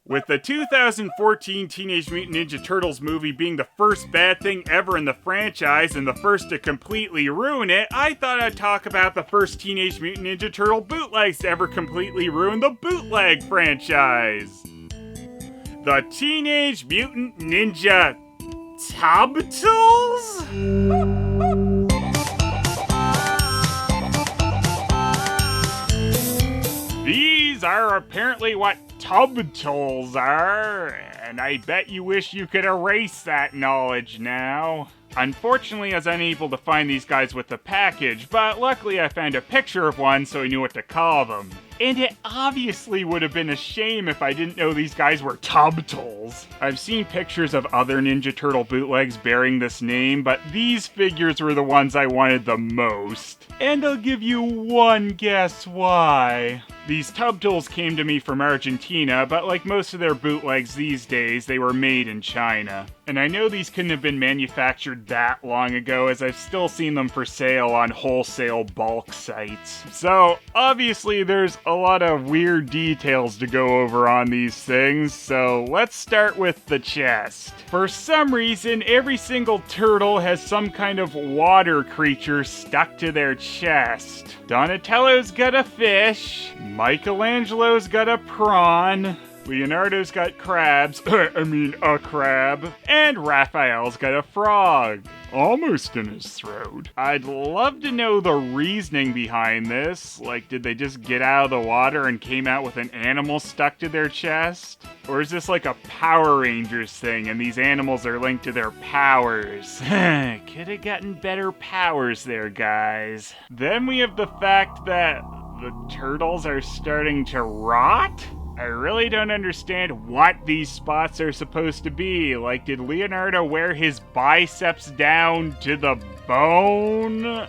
With the 2014 Teenage Mutant Ninja Turtles movie being the first bad thing ever in the franchise and the first to completely ruin it, I thought I'd talk about the first Teenage Mutant Ninja Turtle bootlegs to ever completely ruin the Bootleg franchise. The Teenage Mutant Ninja Tubtles? These are apparently what Tubtles are, and I bet you wish you could erase that knowledge now. Unfortunately, I was unable to find these guys with the package, but luckily I found a picture of one so I knew what to call them. And it obviously would have been a shame if I didn't know these guys were Tubtles. I've seen pictures of other Ninja Turtle bootlegs bearing this name, but these figures were the ones I wanted the most. And I'll give you one guess why. These Tubtles came to me from Argentina, but like most of their bootlegs these days, they were made in China. And I know these couldn't have been manufactured that long ago, as I've still seen them for sale on wholesale bulk sites. So, obviously there's a lot of weird details to go over on these things, so let's start with the chest. For some reason, every single turtle has some kind of water creature stuck to their chest. Donatello's got a fish, Michelangelo's got a prawn, Leonardo's got crabs, a crab, and Raphael's got a frog, almost in his throat. I'd love to know the reasoning behind this. Like, did they just get out of the water and came out with an animal stuck to their chest? Or is this like a Power Rangers thing and these animals are linked to their powers? Could have gotten better powers there, guys. Then we have the fact that the turtles are starting to rot? I really don't understand what these spots are supposed to be. Like, did Leonardo wear his biceps down to the bone?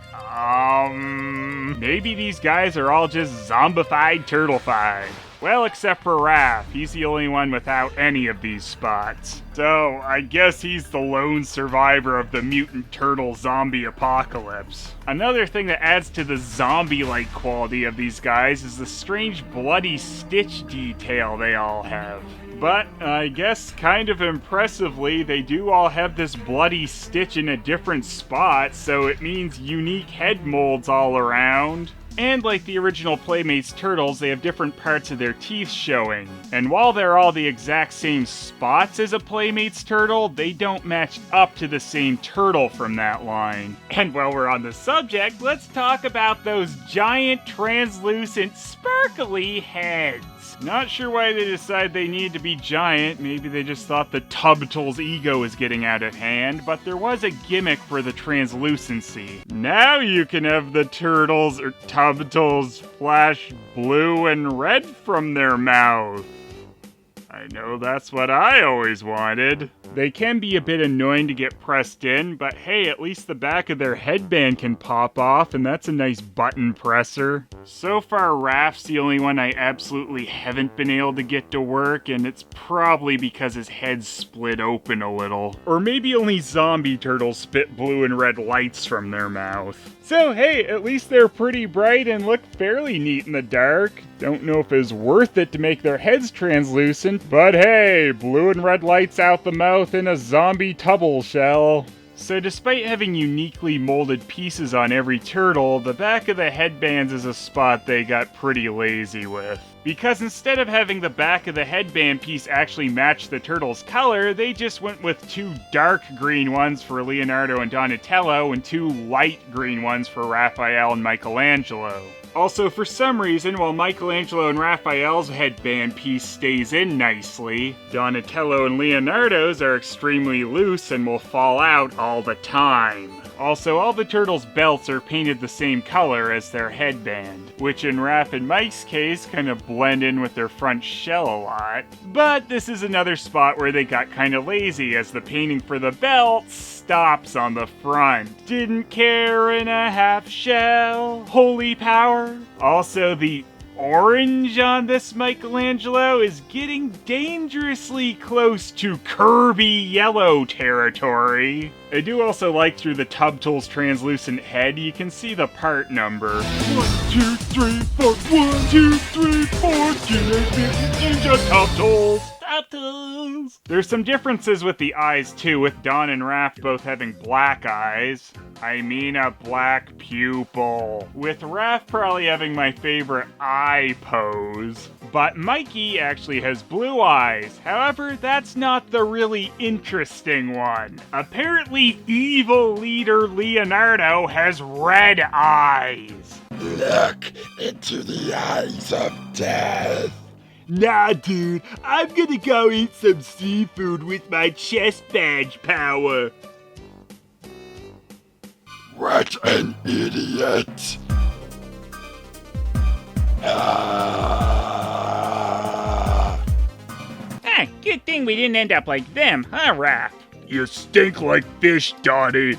Maybe these guys are all just zombified turtleified. Well, except for Raph. He's the only one without any of these spots. So, I guess he's the lone survivor of the mutant turtle zombie apocalypse. Another thing that adds to the zombie-like quality of these guys is the strange bloody stitch detail they all have. But, I guess kind of impressively, they do all have this bloody stitch in a different spot, so it means unique head molds all around. And like the original Playmates turtles, they have different parts of their teeth showing. And while they're all the exact same spots as a Playmates turtle, they don't match up to the same turtle from that line. And while we're on the subject, let's talk about those giant, translucent, sparkly heads. Not sure why they decided they needed to be giant. Maybe they just thought the Tubtles' ego was getting out of hand, but there was a gimmick for the translucency. Now you can have the turtles or Tubtles flash blue and red from their mouth. I know that's what I always wanted. They can be a bit annoying to get pressed in, but hey, at least the back of their headband can pop off, and that's a nice button presser. So far, Raph's the only one I absolutely haven't been able to get to work, and it's probably because his head's split open a little. Or maybe only zombie turtles spit blue and red lights from their mouth. So hey, at least they're pretty bright and look fairly neat in the dark. Don't know if it's worth it to make their heads translucent, but hey, blue and red lights out the mouth in a zombie Tubble shell. So despite having uniquely molded pieces on every turtle, the back of the headbands is a spot they got pretty lazy with. Because instead of having the back of the headband piece actually match the turtle's color, they just went with two dark green ones for Leonardo and Donatello and two light green ones for Raphael and Michelangelo. Also, for some reason, while Michelangelo and Raphael's headband piece stays in nicely, Donatello and Leonardo's are extremely loose and will fall out all the time. Also, all the turtles' belts are painted the same color as their headband, which in Raph and Mike's case kind of blend in with their front shell a lot. But this is another spot where they got kind of lazy, as the painting for the belts stops on the front. Didn't care in a half shell. Holy power. Also, the orange on this Michelangelo is getting dangerously close to Kirby yellow territory. I do also like through the Tubtles' translucent head, you can see the part number. 1, 2, 3, 4, 1, 2, 3, 4, Teenage Mutant Ninja Tubtles! Tubtles! There's some differences with the eyes too, with Don and Raph both having black eyes. I mean a black pupil. With Raph probably having my favorite eye pose. But Mikey actually has blue eyes. However, that's not the really interesting one. Apparently, evil leader Leonardo has red eyes. Look into the eyes of death. Nah, dude, I'm gonna go eat some seafood with my chest badge power. What an idiot. Good thing we didn't end up like them, huh, Raph? You stink like fish, Donnie.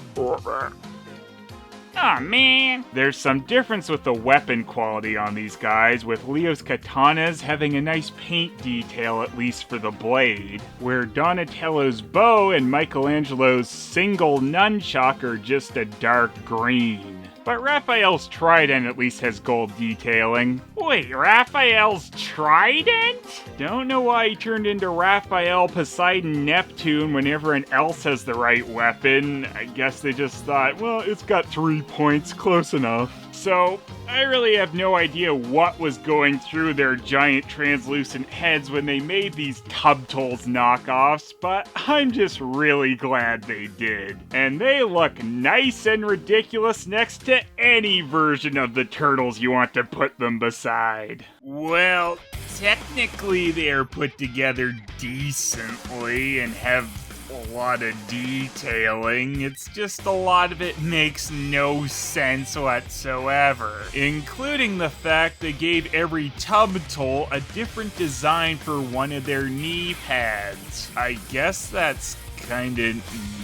Aw, man. There's some difference with the weapon quality on these guys, with Leo's katanas having a nice paint detail, at least for the blade, where Donatello's bow and Michelangelo's single nunchuck are just a dark green. But Raphael's trident at least has gold detailing. Wait, Raphael's trident? Don't know why he turned into Raphael, Poseidon, Neptune when everyone else has the right weapon. I guess they just thought, well, it's got 3 points, close enough. So, I really have no idea what was going through their giant translucent heads when they made these Tubtles knockoffs, but I'm just really glad they did. And they look nice and ridiculous next to any version of the Turtles you want to put them beside. Well, technically they're put together decently and have a lot of detailing. It's just a lot of it makes no sense whatsoever, including the fact they gave every Tubtle a different design for one of their knee pads. I guess that's kinda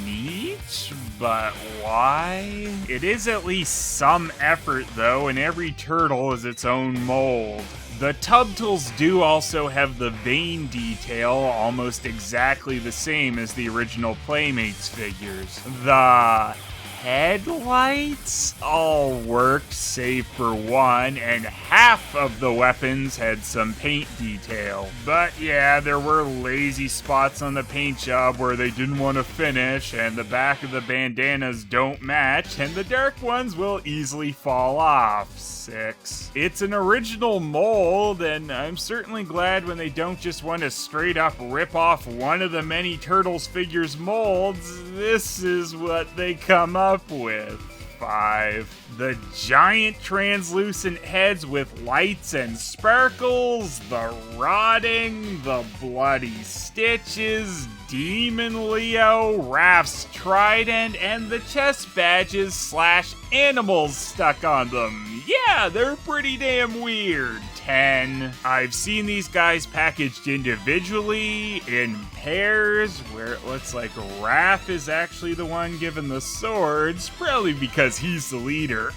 neat, but why? It is at least some effort though, and every turtle is its own mold. The Tubtles do also have the vein detail almost exactly the same as the original Playmates figures. The headlights all worked save for one, and half of the weapons had some paint detail. But yeah, there were lazy spots on the paint job where they didn't want to finish, and the back of the bandanas don't match, and the dark ones will easily fall off. 6. It's an original mold, and I'm certainly glad when they don't just want to straight up rip off one of the many Turtles figures molds. This is what they come up with. 5. The giant translucent heads with lights and sparkles, the rotting, the bloody stitches, Demon Leo, Raph's trident, and the chest badges / animals stuck on them. Yeah, they're pretty damn weird. 10. I've seen these guys packaged individually, in pairs, where it looks like Raph is actually the one given the swords, probably because he's the leader.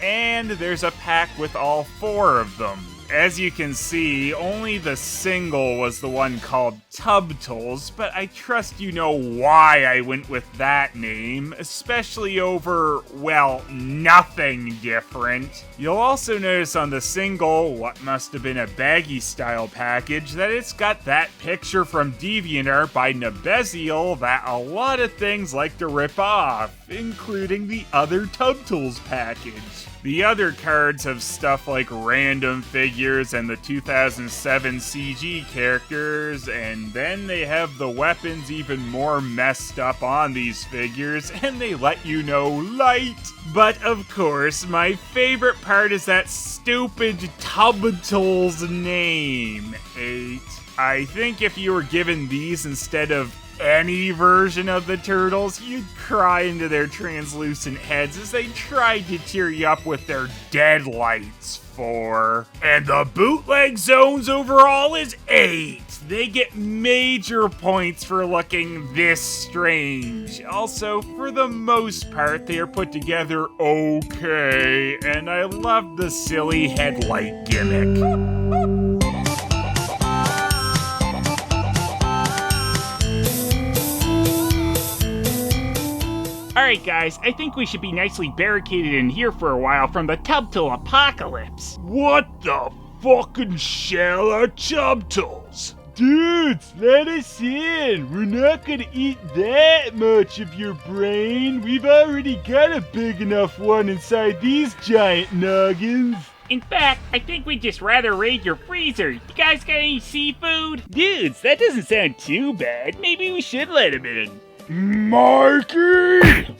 And there's a pack with all 4 of them. As you can see, only the single was the one called Tubtles, but I trust you know why I went with that name, especially over, well, nothing different. You'll also notice on the single, what must have been a baggy-style package, that it's got that picture from DeviantArt by Nebeziel that a lot of things like to rip off, including the other Tubtles package. The other cards have stuff like random figures and the 2007 CG characters, and then they have the weapons even more messed up on these figures, and they let you know light. But of course, my favorite part is that stupid Tubtles name. 8. I think if you were given these instead of any version of the Turtles, you'd cry into their translucent heads as they tried to cheer you up with their dead lights. 4. And the bootleg zones overall is 8. They get major points for looking this strange. Also, for the most part, they are put together okay, and I love the silly headlight gimmick. Alright guys, I think we should be nicely barricaded in here for a while from the Tubtle apocalypse. What the fucking shell are Tubtles? Dudes, let us in. We're not gonna eat that much of your brain. We've already got a big enough one inside these giant noggins. In fact, I think we'd just rather raid your freezer. You guys got any seafood? Dudes, that doesn't sound too bad. Maybe we should let him in. Marky!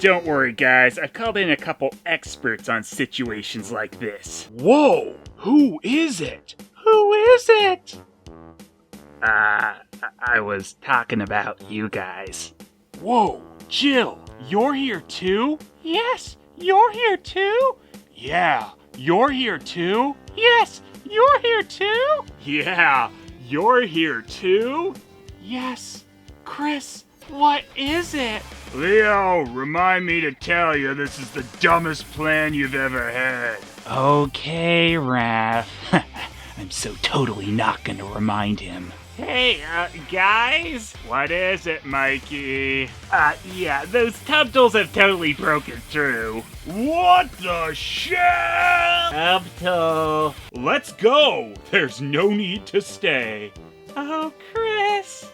Don't worry, guys. I've called in a couple experts on situations like this. Whoa, who is it? Who is it? I was talking about you guys. Whoa, Jill, you're here too? Yes, you're here too? Yeah, you're here too? Yes, you're here too? Yeah, you're here too? Yes. Chris, what is it? Leo, remind me to tell you this is the dumbest plan you've ever had. Okay, Raph. I'm so totally not gonna remind him. Hey, guys? What is it, Mikey? Yeah, those Tubtles have totally broken through. What the shit? Tubtle. Let's go. There's no need to stay. Oh,